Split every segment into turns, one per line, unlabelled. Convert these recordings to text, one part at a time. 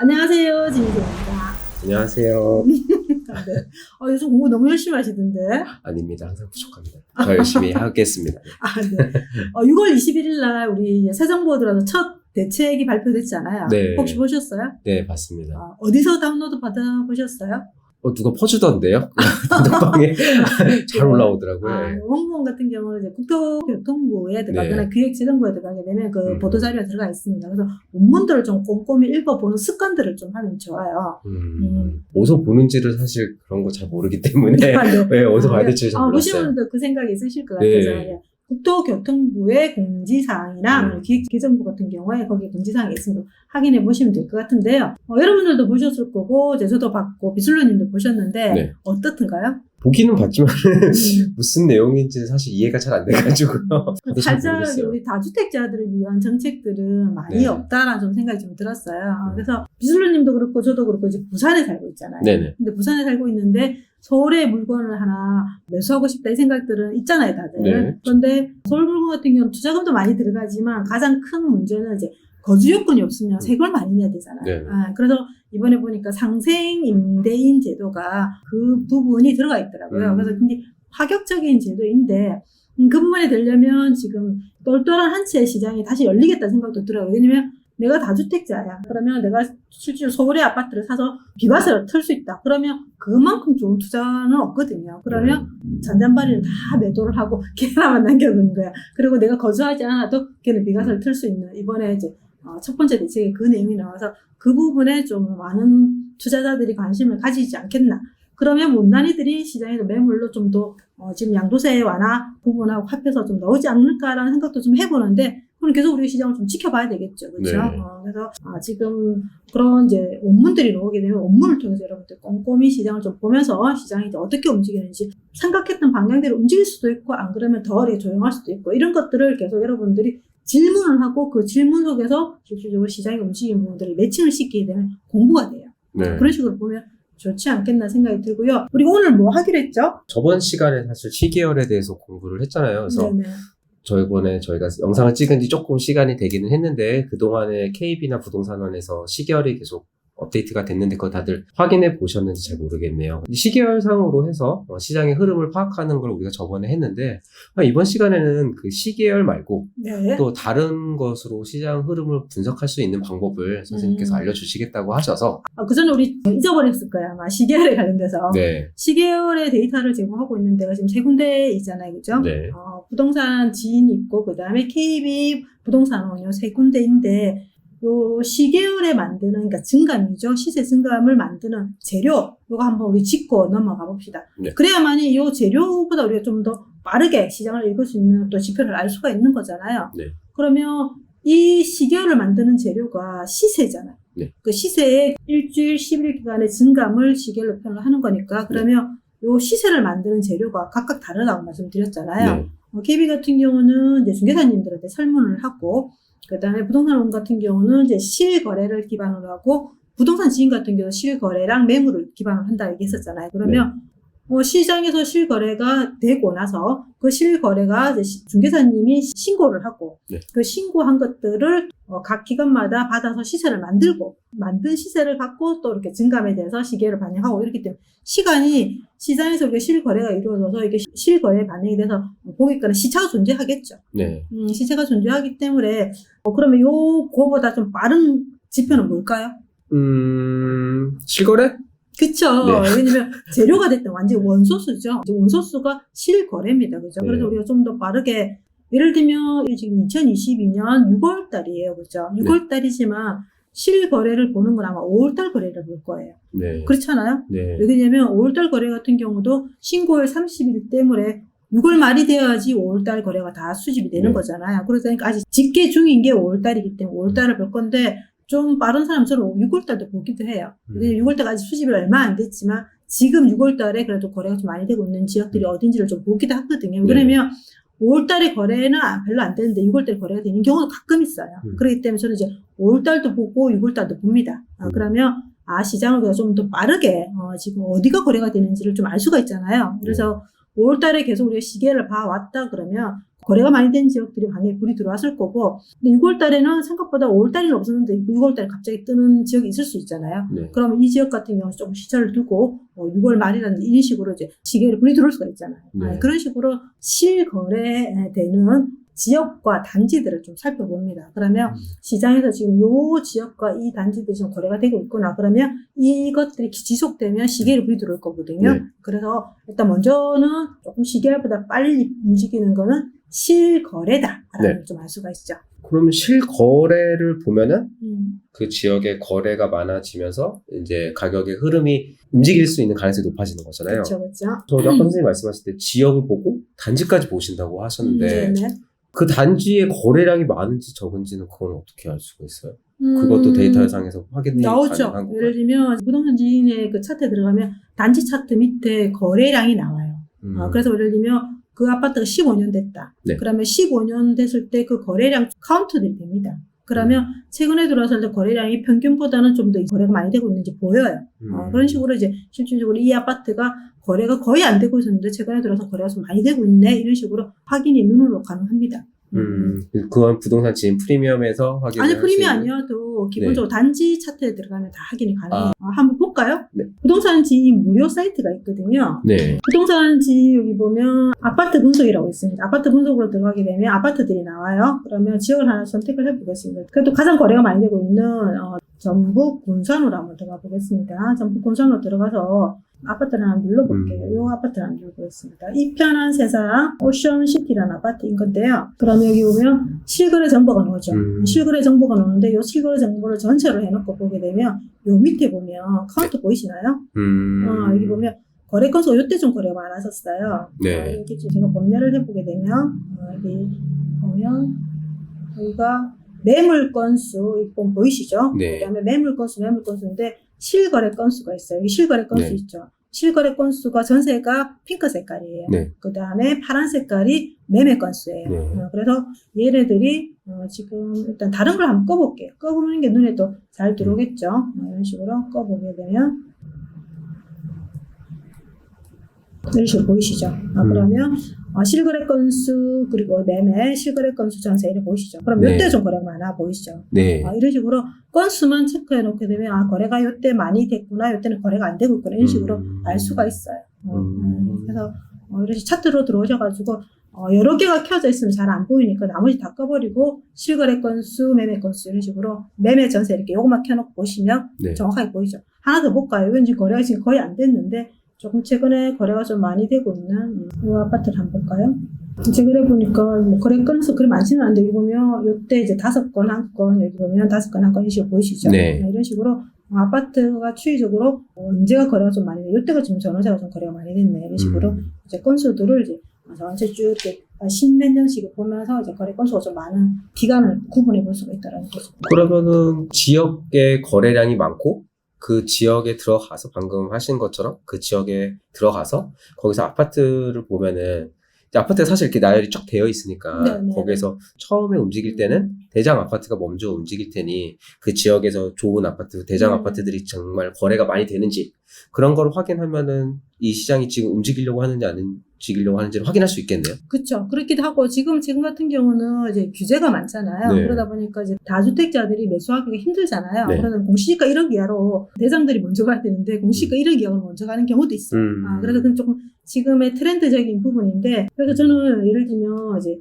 안녕하세요, 진희입니다.
안녕하세요.
네. 요즘 공부 너무 열심히 하시던데.
아닙니다. 항상 부족합니다. 더 열심히 하겠습니다.
네. 6월 21일 날 우리 새 정부 들어서 첫 대책이 발표됐잖아요.
네.
혹시 보셨어요?
네, 봤습니다.
어디서 다운로드 받아보셨어요?
누가 퍼주던데요? 단톡방에 잘 올라오더라고요.
원고원 같은 경우는 이제 국토교통부에 들어가거나
네.
기획재정부에 들어가게 되면 그 보도자료가 들어가 있습니다. 그래서 원문들을 좀 꼼꼼히 읽어보는 습관들을 좀 하면 좋아요.
어디서 보는지를 사실 그런 거 잘 모르기 때문에 네, 어디서 봐야 될지 잘 몰랐어요.
보시는 분들 그 생각이 있으실 것
네.
같아서 국토교통부의 공지사항이랑 기획재정부 같은 경우에 거기에 공지사항이 있으면 확인해 보시면 될 것 같은데요. 여러분들도 보셨을 거고 저도 봤고 비슬로님도 보셨는데
네.
어떻든가요?
보기는 봤지만 무슨 내용인지는 사실 이해가 잘 안 돼가지고요.
살짝 우리 다주택자들을 위한 정책들은 많이
네.
없다라는 좀 생각이 좀 들었어요. 그래서 비슬로님도 그렇고 저도 그렇고 이제 부산에 살고 있잖아요.
네네.
근데 부산에 살고 있는데 서울에 물건을 하나 매수하고 싶다 이 생각들은 있잖아요, 다들.
네.
그런데 서울 물건 같은 경우는 투자금도 많이 들어가지만 가장 큰 문제는 이제 거주 요건이 없으면 세금을 많이 내야 되잖아요.
네.
그래서 이번에 보니까 상생 임대인 제도가 그 부분이 들어가 있더라고요. 그래서 굉장히 파격적인 제도인데 그 부분에 되려면 지금 똘똘한 한 채의 시장이 다시 열리겠다는 생각도 들어요. 왜냐면 내가 다주택자야. 그러면 내가 실제로 서울의 아파트를 사서 비과세를 틀 수 있다. 그러면 그만큼 좋은 투자는 없거든요. 그러면 잔잔바리는 다 매도를 하고 걔 하나만 남겨두는 거야. 그리고 내가 거주하지 않아도 걔는 비과세를 틀 수 있는 이번에 이제 첫 번째 대책에 그 내용이 나와서 그 부분에 좀 많은 투자자들이 관심을 가지지 않겠나. 그러면 못난이들이 시장에서 매물로 좀 더 지금 양도세 완화 부분하고 합해서 좀 나오지 않을까라는 생각도 좀 해보는데 그럼 계속 우리 시장을 좀 지켜봐야 되겠죠. 그렇죠?
네.
그래서 지금 그런 이제 원문들이 나오게 되면 원문을 통해서 여러분들 꼼꼼히 시장을 좀 보면서 시장이 이제 어떻게 움직이는지 생각했던 방향대로 움직일 수도 있고 안 그러면 더 조용할 수도 있고 이런 것들을 계속 여러분들이 질문을 하고 그 질문 속에서 실질적으로 시장이 움직이는 부분들을 매칭을 시키게 되면 공부가 돼요.
네.
그런 식으로 보면 좋지 않겠나 생각이 들고요. 우리 오늘 뭐 하기로 했죠?
저번 시간에 사실 시계열에 대해서 공부를 했잖아요. 그래서
네네.
저희가 영상을 찍은 지 조금 시간이 되기는 했는데 그동안에 KB나 부동산원에서 시계열이 계속 업데이트가 됐는데 그거 다들 확인해 보셨는지 잘 모르겠네요. 시계열상으로 해서 시장의 흐름을 파악하는 걸 우리가 저번에 했는데 이번 시간에는 그 시계열 말고
네.
또 다른 것으로 시장 흐름을 분석할 수 있는 방법을 선생님께서 알려주시겠다고 하셔서
그 전에 우리 잊어버렸을 거야. 아마 시계열에 관련돼서.
네.
시계열의 데이터를 제공하고 있는 데가 지금 세 군데 있잖아요. 그죠?
네.
부동산 지인 있고, 그 다음에 KB 부동산원 요 세 군데인데, 요 시계열에 만드는, 그러니까 증감이죠. 시세 증감을 만드는 재료, 요거 한번 우리 짚고 넘어가 봅시다.
네.
그래야만이 요 재료보다 우리가 좀 더 빠르게 시장을 읽을 수 있는 또 지표를 알 수가 있는 거잖아요.
네.
그러면 이 시계열을 만드는 재료가 시세잖아요.
네.
그 시세의 일주일, 10일 기간의 증감을 시계열로 표현을 하는 거니까, 그러면 요 시세를 만드는 재료가 각각 다르다고 말씀드렸잖아요.
네.
KB 같은 경우는 이제 중개사님들한테 설문을 하고, 그 다음에 부동산원 같은 경우는 이제 실거래를 기반으로 하고, 부동산 지인 같은 경우는 실거래랑 매물을 기반으로 한다 얘기했었잖아요. 그러면 시장에서 실거래가 되고 나서 그 실거래가 이제 중개사님이 신고를 하고 그 신고한 것들을 각 기관마다 받아서 시세를 만들고 만든 시세를 갖고 또 이렇게 증감에 대해서 시계를 반영하고 이렇기 때문에 시간이 시장에서 우리가 실거래가 이루어져서 이게 실거래에 반영이 돼서 고객과는 시차가 존재하겠죠.
네.
시차가 존재하기 때문에 그러면 요거보다 좀 빠른 지표는 뭘까요?
실거래?
그쵸.
네.
왜냐면 재료가 됐던 완전 원소수죠. 원소수가 실거래입니다. 그죠?
네.
그래서 우리가 좀 더 빠르게, 예를 들면 지금 2022년 6월 달이에요. 그죠? 6월 달이지만 실거래를 보는 건 아마 5월 달 거래를 볼 거예요.
네.
그렇잖아요?
네.
왜냐면 5월 달 거래 같은 경우도 신고일 30일 때문에 6월 말이 되어야지 5월 달 거래가 다 수집이 되는 거잖아요. 그러니까 아직 집계 중인 게 5월 달이기 때문에 5월 달을 볼 건데 좀 빠른 사람처럼 6월달도 보기도 해요. 6월달 아직 수집이 얼마 안 됐지만 지금 6월달에 그래도 거래가 좀 많이 되고 있는 지역들이 어딘지를 좀 보기도 하거든요. 왜냐면 5월달에 거래는 별로 안 되는데 6월달에 거래가 되는 경우가 가끔 있어요. 그렇기 때문에 저는 이제 5월달도 보고 6월달도 봅니다. 그러면 시장을 좀 더 빠르게 지금 어디가 거래가 되는지를 좀 알 수가 있잖아요. 그래서 5월달에 계속 우리가 시계를 봐왔다 그러면 거래가 많이 된 지역들이 방에 불이 들어왔을 거고, 근데 6월 달에는 생각보다 5월 달에는 없었는데 6월 달에 갑자기 뜨는 지역이 있을 수 있잖아요.
네.
그러면 이 지역 같은 경우는 조금 시차를 두고 6월 말이라든지 이런 식으로 이제 시계를 불이 들어올 수가 있잖아요.
네.
그런 식으로 실거래되는 지역과 단지들을 좀 살펴봅니다. 그러면 시장에서 지금 요 지역과 이 단지들이 지금 거래가 되고 있구나. 그러면 이것들이 지속되면 시계를 불이 들어올 거거든요.
네.
그래서 일단 먼저는 조금 시계보다 빨리 움직이는 거는 실거래다라는
네.
좀 알 수가 있죠.
그러면 실거래를 보면은
음.
그 지역의 거래가 많아지면서 이제 가격의 흐름이 움직일 수 있는 가능성이 높아지는 거잖아요.
그렇죠, 그렇죠.
저도 아까 선생님 말씀하실 때 지역을 보고 단지까지 보신다고 하셨는데
네네.
그 단지의 거래량이 많은지 적은지는 그건 어떻게 알 수가 있어요? 그것도 데이터상에서 확인이
나오죠.
가능한 건가요?
예를 들면 부동산 지인의 그 차트에 들어가면 단지 차트 밑에 거래량이 나와요. 그래서 예를 들면 그 아파트가 15년 됐다.
네.
그러면 15년 됐을 때 그 거래량 카운트들이 됩니다. 그러면 최근에 들어왔을 때 거래량이 평균보다는 좀 더 거래가 많이 되고 있는지 보여요. 그런 식으로 이제 실질적으로 이 아파트가 거래가 거의 안 되고 있었는데 최근에 들어서 거래가 좀 많이 되고 있네. 이런 식으로 확인이 눈으로 가능합니다.
그건 부동산 지인 프리미엄에서 확인을
아니,
할
프리미엄
수 있는-
아니어도 기본적으로 단지 차트에 들어가면 다 확인이 가능해요.
아.
한번 볼까요?
네.
부동산 지인 무료 사이트가 있거든요.
네.
부동산 지인 여기 보면 아파트 분석이라고 있습니다. 아파트 분석으로 들어가게 되면 아파트들이 나와요. 그러면 지역을 하나 선택을 해보겠습니다. 그래도 가장 거래가 많이 되고 있는 전북 군산으로 한번 들어가 보겠습니다. 전북 군산으로 들어가서 아파트를 하나 눌러볼게요. 이 아파트를 하나 눌러보겠습니다. 이 편한 세상 오션시티라는 아파트인 건데요. 그러면 여기 보면 실거래 정보가 나오죠. 실거래 정보가 나오는데 이 실거래 정보를 전체로 해놓고 보게 되면 요 밑에 보면 카운트 보이시나요? 여기 보면 거래 건수가 이때 좀 거래가 많았었어요.
네.
여기 제가 범례를 해보게 되면 여기 보면 여기가 매물 건수 이건 보이시죠?
네.
그다음에 매물 건수인데 실거래 건수가 있어요. 여기 실거래 건수
네.
있죠. 실거래 건수가 전세가 핑크 색깔이에요.
네.
그다음에 파란 색깔이 매매 건수예요.
네.
그래서 얘네들이 지금 일단 다른 걸 한번 꺼볼게요. 꺼보는 게 눈에 또 잘 들어오겠죠. 이런 식으로 꺼보게 되면 이런 식으로 보이시죠? 그러면 실거래 건수 그리고 매매 실거래 건수 전세 이렇게 보이시죠? 그럼
네.
이때 좀 거래가 많아 보이시죠?
네.
이런 식으로 건수만 체크해 놓게 되면 거래가 이때 많이 됐구나 이때는 거래가 안 되고 있구나 이런 식으로 알 수가 있어요. 그래서 이렇게 차트로 들어오셔가지고 여러 개가 켜져 있으면 잘 안 보이니까 나머지 다 꺼버리고 실거래 건수 매매 건수 이런 식으로 매매 전세 이렇게 요것만 켜놓고 보시면
네.
정확하게 보이죠. 하나 더 볼까요? 왠지 거래가 지금 거의 안 됐는데 조금 최근에 거래가 좀 많이 되고 있는 이 아파트를 한번 볼까요? 최근에 보니까 뭐 거래 건수 그리 많지는 않은데 여기 보면 이때 이제 5건 한 건 여기 보면 5건 한 건 이런 식으로 보이시죠?
네.
이런 식으로 아파트가 추이적으로 언제가 거래가 좀 많이 돼? 이때가 지금 전월세가 좀 거래가 많이 됐네. 이런 식으로 이제 건수들을 이제 전체 쭉 이렇게 십몇 년씩 보면서 이제 거래 건수가 좀 많은 기간을 구분해 볼 수가 있다라는 거죠.
그러면은 지역의 거래량이 많고 그 지역에 들어가서 방금 하신 것처럼 그 지역에 들어가서 거기서 아파트를 보면은 이제 아파트가 사실 이렇게 나열이 쫙 되어 있으니까
네네.
거기에서 처음에 움직일 때는 대장 아파트가 먼저 움직일 테니 그 지역에서 좋은 아파트, 대장 아파트들이 정말 거래가 많이 되는지 그런 걸 확인하면은 이 시장이 지금 움직이려고 하는지 안 움직이려고 하는지를 확인할 수 있겠네요.
그렇죠. 그렇기도 하고 지금 같은 경우는 이제 규제가 많잖아요.
네.
그러다 보니까 이제 다주택자들이 매수하기가 힘들잖아요.
네.
그러다 공시지가 1억 이하로 대장들이 먼저 가야 되는데 공시지가 1억 이하로 먼저 가는 경우도 있어요. 그래서 그건 조금 지금의 트렌드적인 부분인데 그래서 저는 예를 들면 이제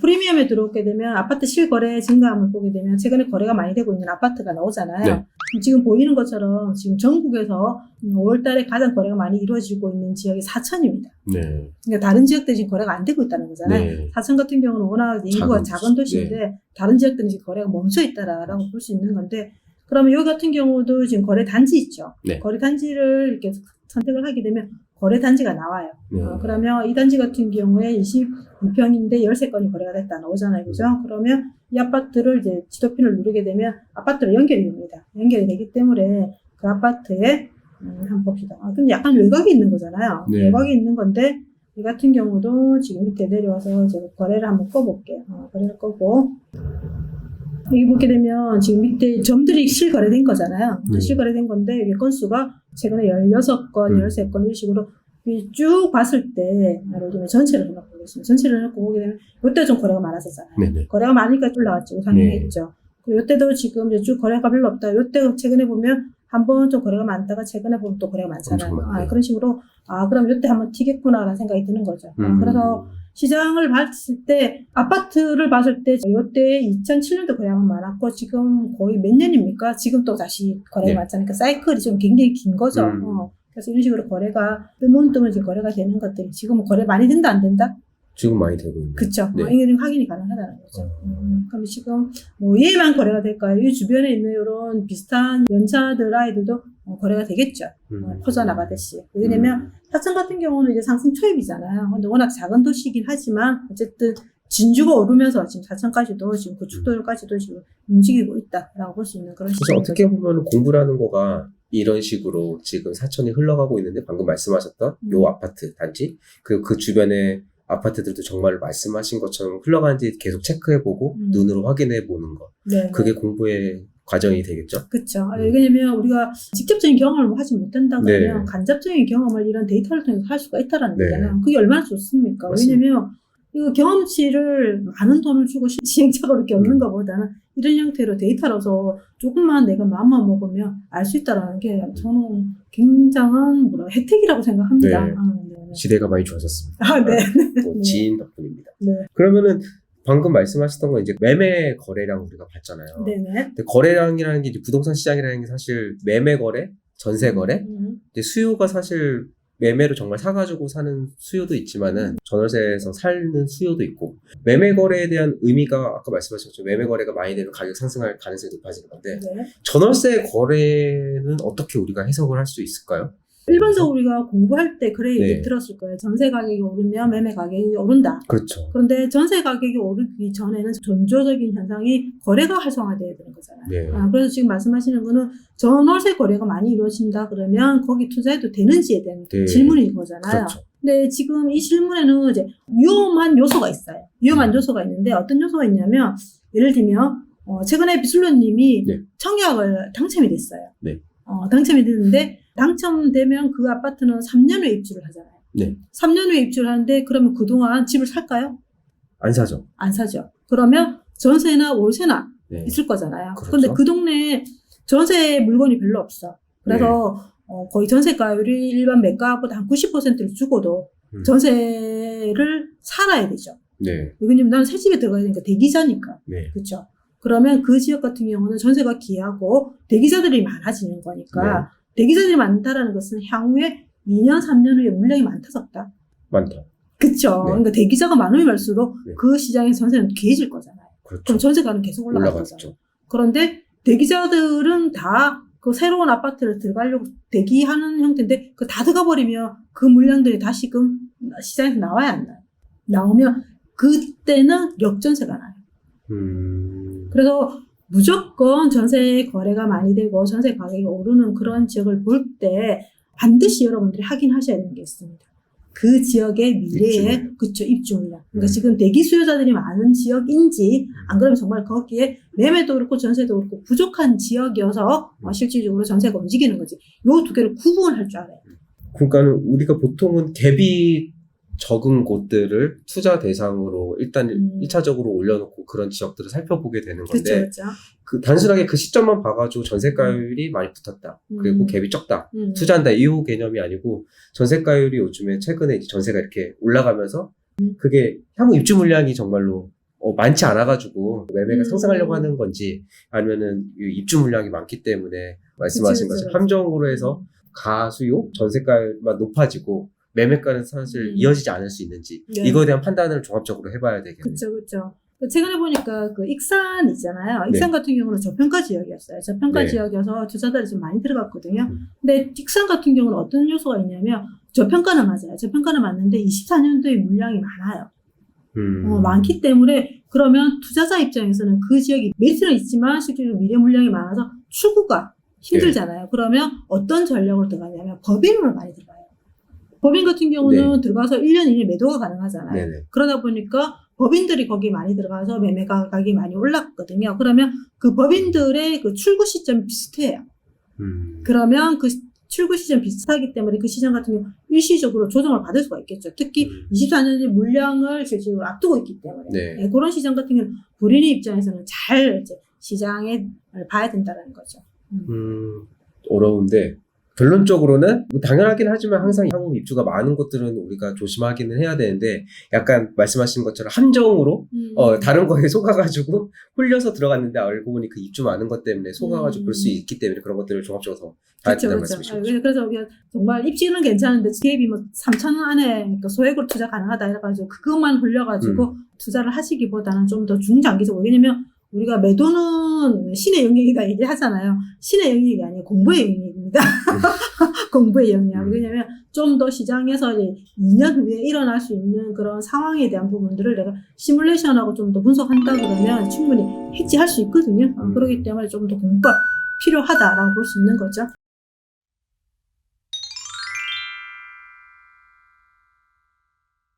프리미엄에 들어오게 되면 아파트 실거래 증가함을 보게 되면 최근에 거래가 많이 되고 있는 아파트가 나오잖아요.
네.
지금 보이는 것처럼 지금 전국에서 5월달에 가장 거래가 많이 이루어지고 있는 지역이 사천입니다.
네.
그러니까 다른 지역들이 지금 거래가 안 되고 있다는 거잖아요.
네.
사천 같은 경우는 워낙 인구가 작은 도시인데
네.
다른 지역들은 지금 거래가 멈춰 있다라고 볼 수 있는 건데 그러면 여기 같은 경우도 지금 거래 단지 있죠.
네.
거래 단지를 이렇게 선택을 하게 되면 거래 단지가 나와요.
네.
그러면 이 단지 같은 경우에 22평인데 13건이 거래가 됐다 나오잖아요. 그죠? 그러면 이 아파트를 이제 지도핀을 누르게 되면 아파트로 연결이 됩니다. 연결이 되기 때문에 그 아파트에 한번 봅시다. 그럼 약간 외곽이 있는 거잖아요.
네.
외곽이 있는 건데 이 같은 경우도 지금 밑에 내려와서 제가 거래를 한번 꺼볼게요. 거래를 꺼고 여기 보게 되면 지금 밑에 점들이 실거래된 거잖아요.
네.
실거래된 건데 여기 건수가 최근에 16건, 13건 이런 식으로 이쭉 봤을 때, 예를 들면 전체를 해놓고 보겠습니다. 전체를 해놓고 보게 되면, 이때 좀 거래가 많았었잖아요.
네네.
거래가 많으니까 올라왔죠. 우상향했죠. 그리고 이때도 지금 이제 쭉 거래가 별로 없다. 이때 최근에 보면 한 번 좀 거래가 많다가 최근에 보면 또 거래가 많잖아요.
엄청 많네요.
그런 식으로, 그럼 이때 한번 튀겠구나라는 생각이 드는 거죠. 그래서 시장을 봤을 때, 아파트를 봤을 때, 이때 2007년도 거래가 많았고, 지금 거의 몇 년입니까? 지금 또 다시 거래가
네.
많잖아요. 그러니까 사이클이 좀 굉장히 긴 거죠. 그래서 이런 식으로 거래가, 뜨문뜨문 지금 거래가 되는 것들이, 지금 거래 많이 된다, 안 된다?
지금 많이 되고 있네요.
그쵸.
네.
이게 확인이 가능하다는 거죠. 그럼 지금, 얘만 거래가 될까요? 이 주변에 있는 이런 비슷한 연차들 아이들도 거래가 되겠죠. 퍼져나가듯이. 왜냐면, 사천 같은 경우는 이제 상승 초입이잖아요. 근데 워낙 작은 도시이긴 하지만, 어쨌든, 진주가 오르면서 지금 사천까지도 지금 구축도까지도 지금 움직이고 있다라고 볼 수 있는 그런
그래서
시장.
어떻게 보면 공부라는 거가 이런 식으로 지금 사천이 흘러가고 있는데 방금 말씀하셨던 요 아파트 단지 그리고 그 주변에 아파트들도 정말 말씀하신 것처럼 흘러가는지 계속 체크해보고 눈으로 확인해보는 것.
네.
그게 공부의 과정이 되겠죠?
그렇죠. 왜냐면 우리가 직접적인 경험을 하지 못한다 그러면
네.
간접적인 경험을 이런 데이터를 통해서 할 수가 있다라는
네.
거잖아요. 그게 얼마나 좋습니까?
맞습니다.
왜냐면 이거 경험치를 많은 돈을 주고 시행착오를 이렇게 얻는 것보다는 이런 형태로 데이터로서 조금만 내가 마음만 먹으면 알 수 있다라는 게 저는 굉장한 혜택이라고 생각합니다.
네.
네.
시대가 많이 좋아졌습니다.
네.
뭐 지인 덕분입니다.
네.
그러면은 방금 말씀하셨던 건 이제 매매 거래량 우리가 봤잖아요.
네네.
근데 거래량이라는 게 이제 부동산 시장이라는 게 사실 매매 거래, 전세 거래, 근데 수요가 사실 매매로 정말 사가지고 사는 수요도 있지만은 전월세에서 사는 수요도 있고 매매 거래에 대한 의미가 아까 말씀하셨죠. 매매 거래가 많이 되면 가격 상승할 가능성이 높아지는 건데
네.
전월세 거래는 어떻게 우리가 해석을 할 수 있을까요?
일반적으로 우리가 공부할 때 그래 얘기
네.
들었을 거예요. 전세 가격이 오르면 매매 가격이 오른다.
그렇죠.
그런데 전세 가격이 오르기 전에는 전조적인 현상이 거래가 활성화돼야 되는 거잖아요.
네.
그래서 지금 말씀하시는 거는 전월세 거래가 많이 이루어진다 그러면 거기 투자해도 되는지에 대한
네.
질문인 거잖아요.
그렇죠.
근데 지금 이 질문에는 이제 위험한 요소가 있어요. 위험한 요소가 있는데 어떤 요소가 있냐면 예를 들면 최근에 비슬로님이
네.
청약을 당첨이 됐어요.
네.
당첨이 됐는데 당첨되면 그 아파트는 3년 후에 입주를 하잖아요.
네.
3년 후에 입주를 하는데 그러면 그동안 집을 살까요?
안 사죠.
안 사죠. 그러면 전세나 월세나
네.
있을 거잖아요.
그렇죠.
그런데 그 동네에 전세 물건이 별로 없어. 그래서 거의 전세가율이 일반 매가보다 한 90%를 주고도 전세를 살아야 되죠.
네.
왜냐면 나는 새 집에 들어가야 되니까 대기자니까.
네.
그렇죠. 그러면 그 지역 같은 경우는 전세가 귀하고 대기자들이 많아지는 거니까 대기자들이 많다라는 것은 향후에 2년, 3년 후에 물량이 많다 적다.
많다.
그쵸.
네.
그러니까 대기자가 많으면 많을수록
네.
그 시장의 전세는 귀해질 거잖아요.
그렇죠.
그럼 전세가는 계속 올라갈 거잖아요.
올라갔죠.
그런데 대기자들은 다 그 새로운 아파트를 들어가려고 대기하는 형태인데 그 다 들어가 버리면 그 물량들이 다시금 시장에서 나와야 안 나요. 나오면 그때는 역전세가 나요. 그래서 무조건 전세 거래가 많이 되고 전세 가격이 오르는 그런 지역을 볼 때 반드시 여러분들이 확인하셔야 되는 게 있습니다. 그 지역의 미래의 입주 물량. 그러니까 지금 대기 수요자들이 많은 지역인지 안 그러면 정말 거기에 매매도 그렇고 전세도 그렇고 부족한 지역이어서 실질적으로 전세가 움직이는 거지. 요 두 개를 구분할 줄 알아요.
그러니까 우리가 보통은 갭이 적은 곳들을 투자 대상으로 일단 1차적으로 올려놓고 그런 지역들을 살펴보게 되는 건데
그렇죠.
그 단순하게 그 시점만 봐가지고 전세가율이 많이 붙었다. 그리고 갭이 적다. 투자한다. 이후 개념이 아니고 전세가율이 요즘에 최근에 이제 전세가 이렇게 올라가면서 그게 향후 입주 물량이 정말로 많지 않아가지고 매매가 상승하려고 하는 건지 아니면은 입주 물량이 많기 때문에 말씀하신 것처럼 함정으로 해서 가수요 전세가율만 높아지고 매매가는 사실 이어지지 않을 수 있는지 이거에 대한 판단을 종합적으로 해봐야 되겠네요.
그렇죠. 최근에 보니까 그 익산 있잖아요. 익산 같은 경우는 저평가 지역이었어요. 저평가 지역이어서 투자자들이 좀 많이 들어갔거든요. 근데 익산 같은 경우는 어떤 요소가 있냐면 저평가는 맞아요. 저평가는 맞는데 24년도에 물량이 많아요. 많기 때문에 그러면 투자자 입장에서는 그 지역이 메리트는 있지만 실제로 미래 물량이 많아서 출구가 힘들잖아요. 그러면 어떤 전략으로 들어가냐면 법인으로 많이 들어가요. 법인 같은 경우는 들어가서 1년 이내 매도가 가능하잖아요.
네네.
그러다 보니까 법인들이 거기에 많이 들어가서 매매 가격이 많이 올랐거든요. 그러면 그 법인들의 그 출구 시점이 비슷해요. 그러면 그 출구 시점 비슷하기 때문에 그 시장 같은 경우 일시적으로 조정을 받을 수가 있겠죠. 특히 24년째 물량을 실질적으로 앞두고 있기 때문에
네.
네, 그런 시장 같은 경우는 불인의 입장에서는 잘 이제 시장에 봐야 된다는 거죠.
어려운데 결론적으로는 뭐 당연하긴 하지만 항상 한국 입주가 많은 곳들은 우리가 조심하기는 해야 되는데 약간 말씀하신 것처럼 함정으로 다른 거에 속아가지고 홀려서 들어갔는데 알고 보니 그 입주 많은 것 때문에 속아가지고 그럴 수 있기 때문에 그런 것들을 종합적으로 더 봐야 된다는 말씀이신 거죠.
그래서 우리가 정말 입지는 괜찮은데 기업이 뭐 3,000원 안에 그러니까 소액으로 투자 가능하다 이래가지고 그것만 홀려가지고 투자를 하시기보다는 좀 더 중장기적으로. 왜냐면 우리가 매도는 신의 영역이다 얘기하잖아요. 신의 영역이 아니고 공부의 영역입니다. 공부의 영역. 왜냐면 좀 더 시장에서 이제 2년 후에 일어날 수 있는 그런 상황에 대한 부분들을 내가 시뮬레이션하고 좀 더 분석한다 그러면 충분히 해지할 수 있거든요. 그렇기 때문에 좀 더 공부가 필요하다라고 볼 수 있는 거죠.